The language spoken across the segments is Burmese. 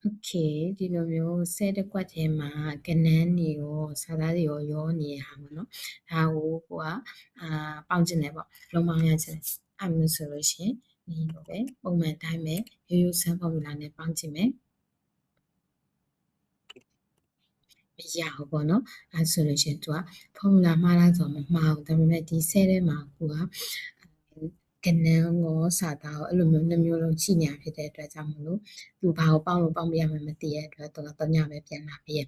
Okay ဒီလိုမျိုးဆဲတစ်ကွက်ထဲမှာကနန်းတွေရောစာသားတွေရောနေရဟာပေါ့နော်ဒါကိုကိုကပေါင်းကျင်တယ်ပေါ့လုံးပေါင်းရချင်တယ်အဲ့မျိုးဆိုလို့ရှိရင်ဒီလိုပဲပုံမှန်တိုင်းပဲရိုးရိုးစမ်း formula နဲ့ပေါင်းကျင်မယ်မရဘူးပေါ့နော်အဲ့ဆိုလို့ရှိရင်သူက formula မှားလားဆိုတော့မမှားဘူးဒါပေမဲ့ဒီဆဲထဲမှာကိုကကနန်းရောစာသားရောအဲ့လိုမျိုးနှစ်မျိုးလုံးရှိနေတာဖြစ်တဲ့အတွက်ကြောင့်မလို့သူဘာကိုပေါင်းလို့ပေါင်းပြရမှမသိတဲ့အတွက်သူကတညပဲပြန်လာပြီး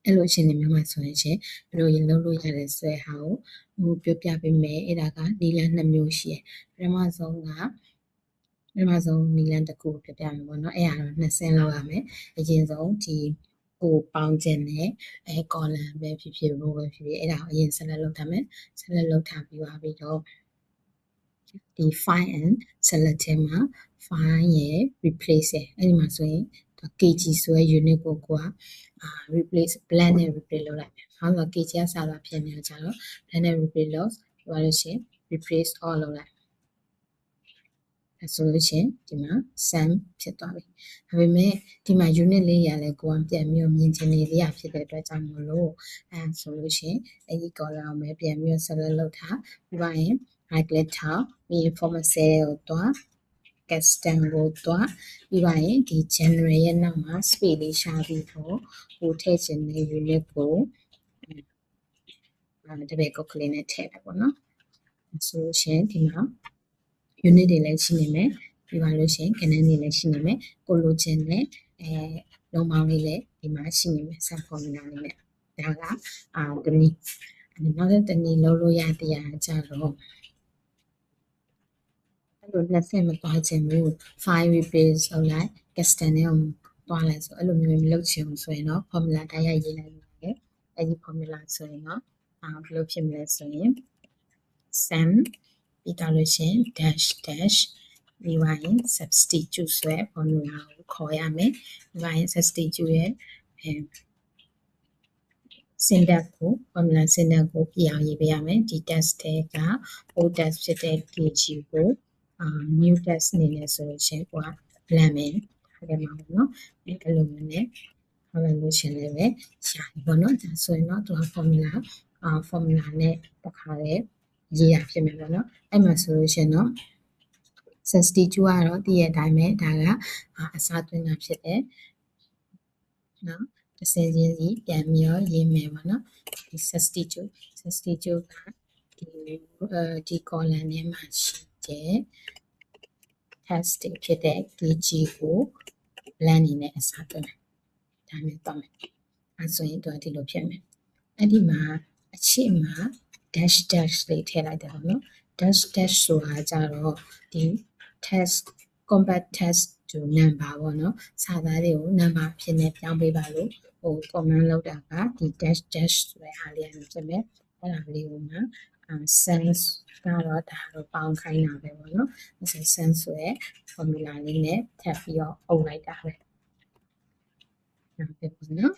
အဲ့လိုရှင်နေမျိုးမှာဆိုရင်ရှင်ဘယ်လိုရင်လုပ်လို့ရတဲ့ဆွဲဟာကိုပြောပြပေးမယ်အဲ့ဒါကနီလန်း2မျိုးရှိတယ်ပထမဆုံးနီလန်းတစ်ခုပြောပြမယ်ပေါ့နော်အဲ့ဒါတော့2ဆင်းလောက်ရမယ်အရင်ဆုံးဒီကိုပေါင်းခြင်းနဲ့column ပဲဖြစ်ဖြစ် row ပဲဖြစ်ဖြစ်အဲ့ဒါကိုအရင်ဆက်လက်လုပ်ထားမယ်ဆက်လက်လုပ်ထားပြီးတော့ဒီ find and select ထဲမှာ find ရယ် replace ရယ်အဲ့ဒီမှာဆိုရင်kg ဆိုတဲ့ unit ကိုကreplace blend နဲ့ replace လုပ်လိုက်မယ်။ဟုတ်တော့ kg ကစာသားဖြစ်နေကြတော့ blend နဲ့ replace လုပ်ပြောလို့ရှိရင် replace all လုပ်လိုက်။ဆိုလို့ရှိရင်ဒီမှာ sum ဖြစ်သွားပြီ။ဒါပေမဲ့ဒီမှာ unit လေးရလဲကိုကပြန်ပြီးတော့မြင်ချင်နေလေးရဖြစ်တဲ့အတွက်ကြောင့်မလို့ဆိုလို့ရှိရင်အဲ့ဒီ column ကိုပဲပြန်ပြီးတော့ select လုပ်ထားပြီးပါရင် right click ထားပြီး format cell ကိုတွား custom ကိုတွားပြီးပါရင်ဒီ general ရဲ့နောက်မှာ space လေးရှာပြီးတော့ကိုထည့်ချင်တဲ့ unit ကိုတပည့်ကုတ်ကလေးနဲ့ထည့်လိုက်ပေါ့နော်ဆိုလို့ရှိရင်ဒီမှာ unit တွေလည်းရှိနေမယ်ပြီးပါလို့ရှိရင်ကဏ္ဍတွေလည်းရှိနေမယ်ကိုလိုချင်တဲ့လုံးပေါင်းလေးလည်းဒီမှာရှိနေမယ် sum formula လေးနဲ့ဒါကတနည်းနောက်တစ်နည်းလုပ်လို့ရတရားကြတော့အဲ့လိုလက်ဆင့်မသွားခြင်းဘူး file replace လုပ်လိုက် custom နဲ့သွားလိုက်ဆိုအဲ့လိုမျိုးမလုပ်ချင်ဘူးဆိုရင်တော့ formula တိုင်းရိုက်ရေးလိုက်မယ်အဲ့ဒီ formula ဆိုရင်တော့ဘယ်လိုဖြစ်မလဲဆိုရင် sum ပြီးတော့လို့ရှိရင် dash ပြီးပါရင် substitute ဆိုတဲ့ formula ကိုခေါ်ရမယ်ပြီးပါရင် substitute ရဲ့syntax ကို formula syntax ကိုပြအောင်ရေးပေးရမယ်ဒီ test ထဲက old test ဖြစ်တဲ့ kg ကိုnew test အနေနဲ့ဆိုလို့ရှိရင်ကိုက blend မယ်ထားခဲ့မှာပေါ့နော်အဲ့လိုမျိုးနဲ့ဟောလိုက်လို့ရှင်လည်းပဲရှာပြီပေါ့နော်ဒါဆိုရင်တော့သူက formula နဲ့တစ်ခါလေရေးရဖြစ်မယ်ပေါ့နော်အဲ့မှာဆိုလို့ရှင်တော့ substitute ကတော့တည့်ရဲ့အတိုင်းပဲဒါကအစားသွင်းတာဖြစ်တယ်နော်တစ်စင်းချင်းစီပြန်ပြီးတော့ရေးမယ်ပေါ့နော်ဒီ substitute ကဒီ column ထဲမှာရှိတဲ့ test တွေဖြစ်တဲ့ kg ကို blend နေနဲ့အစားသွင်းမယ်ဒါမျိုးတော့မယ်အဲဆိုရင်တော့ဒီလိုဖြစ်မယ်အဲ့ဒီမှာအချိမှာ dash လေးထည့်လိုက်တယ်ပေါ့နော် dash ဆိုတာကြတော့ဒီ test combat test to number ပေါ့နော်စာသားတွေကို number ဖြစ်နေပြောင်းပေးပါလို့command လုပ်တာကဒီ dash ဆိုတဲ့အားလေးနဲ့ဖြစ်မယ်အဲ့ဒါလေးကိုမှsense ကတော့ဒါတော့ပေါင်းခိုင်းတာပဲပေါ့နော်အဲ့ဒါ sense ဆိုတဲ့ formula လေးနဲ့ထပ်ပြီးတော့အုပ်လိုက်တာပဲဟုတ်ပြီပေါ့နော်